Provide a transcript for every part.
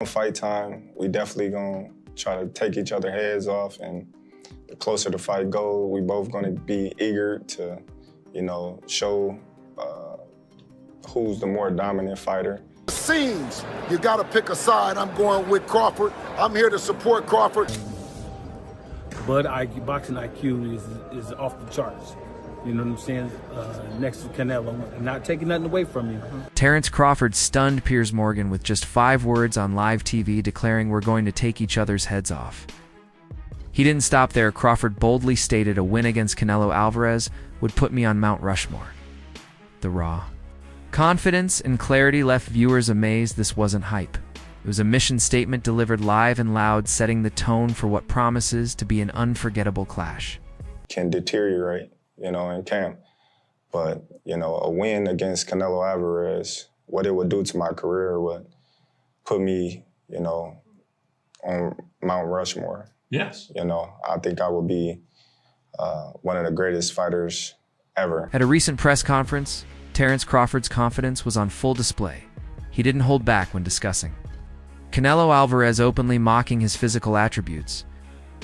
Fight time, we definitely gonna try to take each other's heads off, and the closer the fight goes, we both gonna be eager to, show who's the more dominant fighter. Seems you gotta pick a side. I'm going with Crawford. I'm here to support Crawford. But boxing IQ is off the charts. You know what I'm saying? Next to Canelo, not taking nothing away from you. Terence Crawford stunned Piers Morgan with just 5 words on live TV, declaring we're going to take each other's heads off. He didn't stop there. Crawford boldly stated a win against Canelo Alvarez would put me on Mount Rushmore. The raw confidence and clarity left viewers amazed. This wasn't hype. It was a mission statement delivered live and loud, setting the tone for what promises to be an unforgettable clash. Can deteriorate, in camp. But, a win against Canelo Alvarez, what it would do to my career would put me, on Mount Rushmore. Yes. I think I would be one of the greatest fighters ever. At a recent press conference, Terence Crawford's confidence was on full display. He didn't hold back when discussing Canelo Alvarez, openly mocking his physical attributes.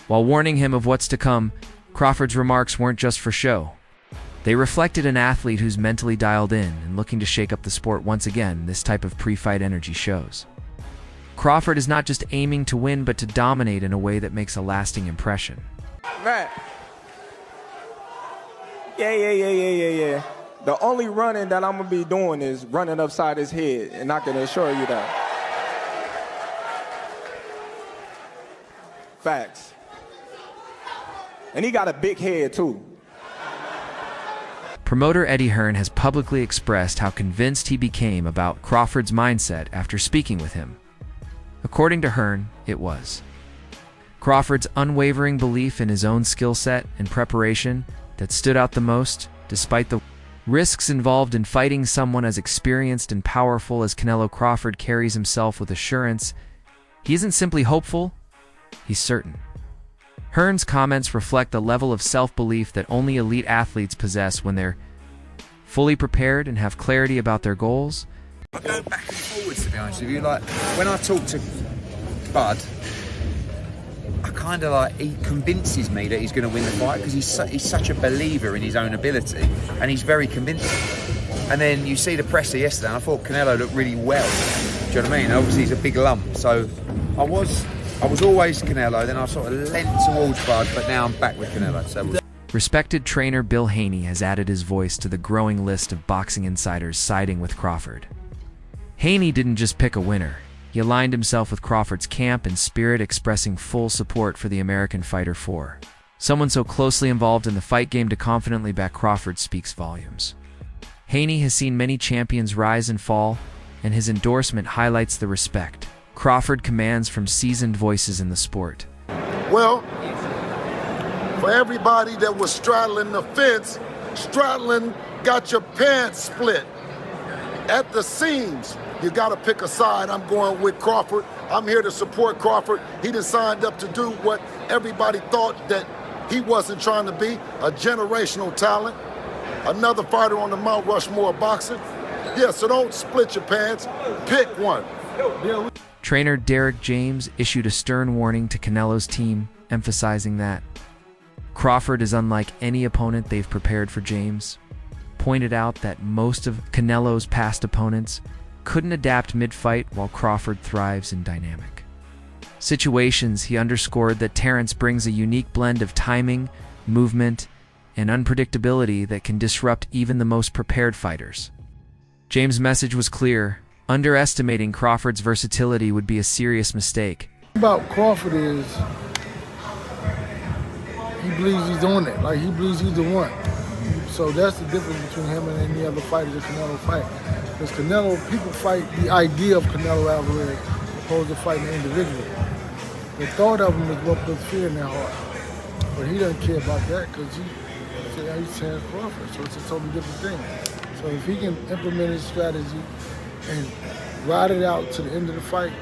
While warning him of what's to come, Crawford's remarks weren't just for show. They reflected an athlete who's mentally dialed in and looking to shake up the sport once again. This type of pre-fight energy shows Crawford is not just aiming to win, but to dominate in a way that makes a lasting impression. Right. Yeah. The only running that I'm going to be doing is running upside his head, and I can assure you that. Facts. And he got a big head, too. Promoter Eddie Hearn has publicly expressed how convinced he became about Crawford's mindset after speaking with him. According to Hearn, it was Crawford's unwavering belief in his own skill set and preparation that stood out the most, despite the risks involved in fighting someone as experienced and powerful as Canelo. Crawford carries himself with assurance. He isn't simply hopeful, he's certain. Hearn's comments reflect the level of self-belief that only elite athletes possess when they're fully prepared and have clarity about their goals. I go back and forwards, to be honest with you. Like, when I talk to Bud, he convinces me that he's going to win the fight because he's such a believer in his own ability, and he's very convincing. And then you see the presser yesterday, and I thought Canelo looked really well. Do you know what I mean? Obviously he's a big lump, so I was always Canelo, then I sort of leant towards Bud, but now I'm back with Canelo. So. Respected trainer Bill Haney has added his voice to the growing list of boxing insiders siding with Crawford. Haney didn't just pick a winner. He aligned himself with Crawford's camp and spirit, expressing full support for the American fighter. For someone so closely involved in the fight game to confidently back Crawford speaks volumes. Haney has seen many champions rise and fall, and his endorsement highlights the respect Crawford commands from seasoned voices in the sport. Well, for everybody that was straddling the fence, straddling got your pants split. At the seams, you got to pick a side. I'm going with Crawford. I'm here to support Crawford. He done signed up to do what everybody thought that he wasn't trying to be, a generational talent, another fighter on the Mount Rushmore of boxing. Yeah, so don't split your pants, pick one. Trainer Derek James issued a stern warning to Canelo's team, emphasizing that Crawford is unlike any opponent they've prepared for. James pointed out that most of Canelo's past opponents couldn't adapt mid-fight, while Crawford thrives in dynamic situations. He underscored that Terence brings a unique blend of timing, movement, and unpredictability that can disrupt even the most prepared fighters. James' message was clear: underestimating Crawford's versatility would be a serious mistake. About Crawford is he believes he's on it, like he believes he's the one. So that's the difference between him and any other fighter that Canelo fight. Because Canelo, people fight the idea of Canelo Alvarez opposed to fighting the individual. The thought of him is what puts fear in their heart. But he doesn't care about that because he's Terence Crawford, so it's a totally different thing. So if he can implement his strategy and ride it out to the end of the fight,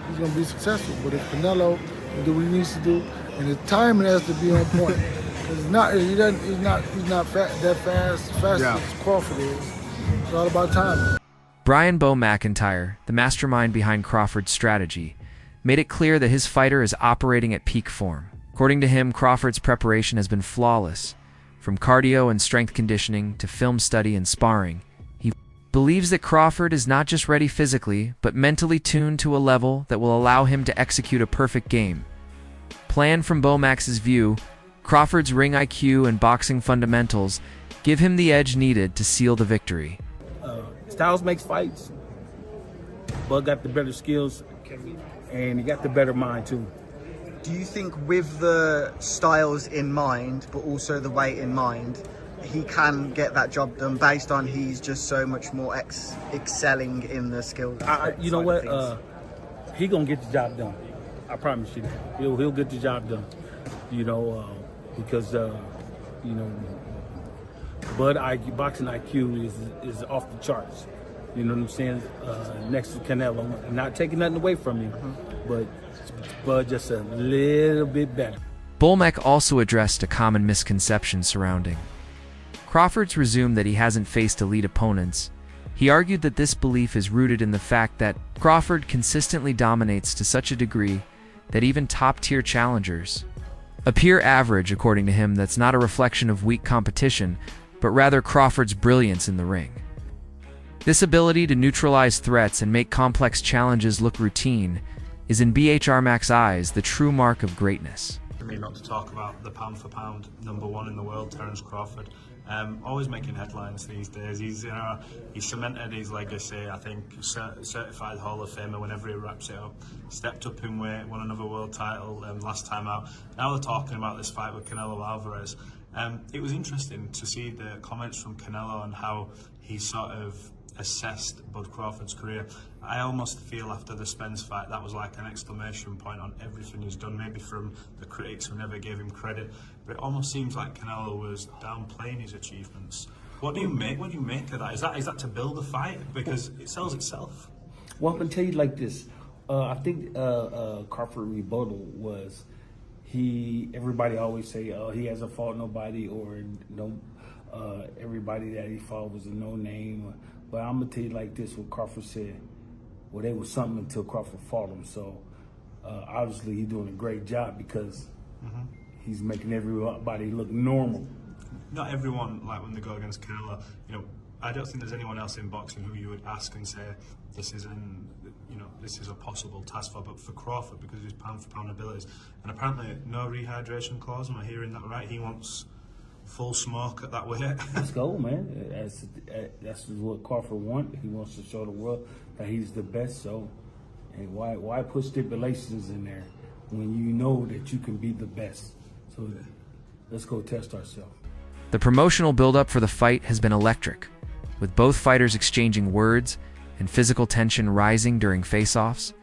he's going to be successful. But if Canelo can do what he needs to do, and his timing has to be on point. He's not that fast as Crawford is. It's all about timing. Brian Bo McIntyre, the mastermind behind Crawford's strategy, made it clear that his fighter is operating at peak form. According to him, Crawford's preparation has been flawless. From cardio and strength conditioning to film study and sparring, he believes that Crawford is not just ready physically, but mentally tuned to a level that will allow him to execute a perfect game. Planned from Bomax's view, Crawford's ring IQ and boxing fundamentals give him the edge needed to seal the victory. Styles makes fights. Bud got the better skills, and he got the better mind too. Do you think with the styles in mind, but also the weight in mind, he can get that job done based on he's just so much more excelling in the skill? You know what? He gonna get the job done. I promise you that. He'll get the job done. Because Bud boxing IQ is off the charts. You know what I'm saying? Next to Canelo, not taking nothing away from him, but Bud just a little bit better. Bolmek also addressed a common misconception surrounding Crawford's resumed that he hasn't faced elite opponents. He argued that this belief is rooted in the fact that Crawford consistently dominates to such a degree that even top-tier challengers appear average. According to him, that's not a reflection of weak competition, but rather Crawford's brilliance in the ring. This ability to neutralize threats and make complex challenges look routine is, in BHR Mac's eyes, the true mark of greatness. For me not to talk about the pound-for-pound #1 in the world, Terence Crawford. Always making headlines these days. He's cemented his legacy. I think certified Hall of Famer whenever he wraps it up. Stepped up in weight, won another world title last time out. Now they're talking about this fight with Canelo Alvarez. It was interesting to see the comments from Canelo on how he sort of assessed Bud Crawford's career. I almost feel after the Spence fight that was like an exclamation point on everything he's done, maybe from the critics who never gave him credit, but it almost seems like Canelo was downplaying his achievements. What do you make of that? Is that to build a fight? Because it sells itself. Well, I'm gonna tell you like this. I think Crawford rebuttal was everybody always say he hasn't fought nobody, or everybody that he fought was a no name. But I'm gonna tell you like this: what Crawford said. Well, they was something until Crawford fought him. So obviously he's doing a great job because he's making everybody look normal. Not everyone, like when they go against Canelo, I don't think there's anyone else in boxing who you would ask and say this is a possible task for. But for Crawford, because of his pound-for-pound abilities, and apparently no rehydration clause. Am I hearing that right? He wants full smoke at that weight. Let's go, man. That's what Crawford wants. He wants to show the world that he's the best. So, and why put stipulations in there when you know that you can be the best? So let's go test ourselves. The promotional build-up for the fight has been electric, with both fighters exchanging words and physical tension rising during face-offs.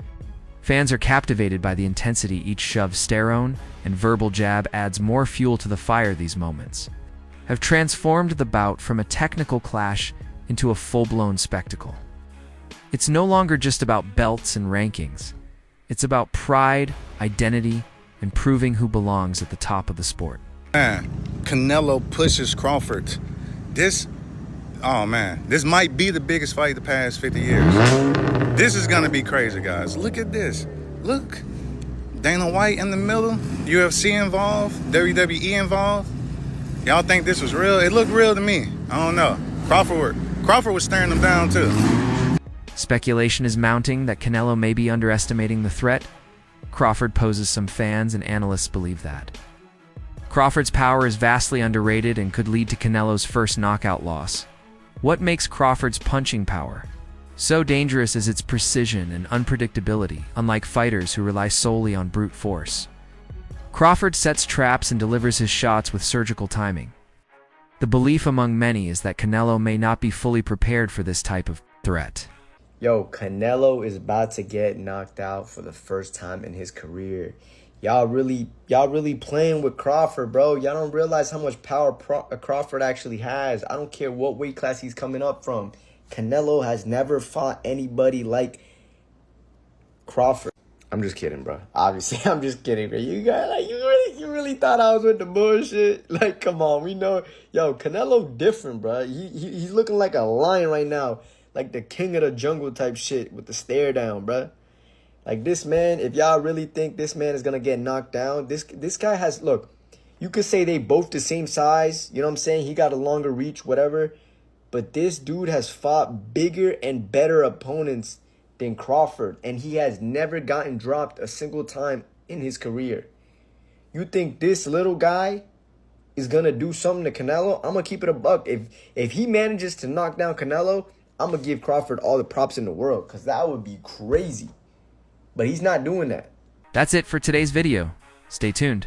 Fans are captivated by the intensity each shove, stare-on, and verbal jab adds more fuel to the fire. These moments have transformed the bout from a technical clash into a full-blown spectacle. It's no longer just about belts and rankings. It's about pride, identity, and proving who belongs at the top of the sport. Man, Canelo pushes Crawford. This might be the biggest fight the past 50 years. This is gonna be crazy, guys. Look at this. Look, Dana White in the middle, UFC involved, WWE involved. Y'all think this was real? It looked real to me. I don't know. Crawford was staring them down too. Speculation is mounting that Canelo may be underestimating the threat. Crawford poses some fans and analysts believe that. Crawford's power is vastly underrated and could lead to Canelo's first knockout loss. What makes Crawford's punching power so dangerous is its precision and unpredictability, unlike fighters who rely solely on brute force. Crawford sets traps and delivers his shots with surgical timing. The belief among many is that Canelo may not be fully prepared for this type of threat. Yo, Canelo is about to get knocked out for the first time in his career. Y'all really playing with Crawford, bro. Y'all don't realize how much power Crawford actually has. I don't care what weight class he's coming up from. Canelo has never fought anybody like Crawford. I'm just kidding, bro. Obviously, I'm just kidding, bro. You guys, you really thought I was with the bullshit? Like, come on, we know. Yo, Canelo different, bro. He's looking like a lion right now, like the king of the jungle type shit with the stare down, bro. Like, this man, if y'all really think this man is going to get knocked down, this guy has, look, you could say they both the same size. You know what I'm saying? He got a longer reach, whatever. But this dude has fought bigger and better opponents than Crawford. And he has never gotten dropped a single time in his career. You think this little guy is going to do something to Canelo? I'm going to keep it a buck. If he manages to knock down Canelo, I'm going to give Crawford all the props in the world, because that would be crazy. But he's not doing that. That's it for today's video. Stay tuned.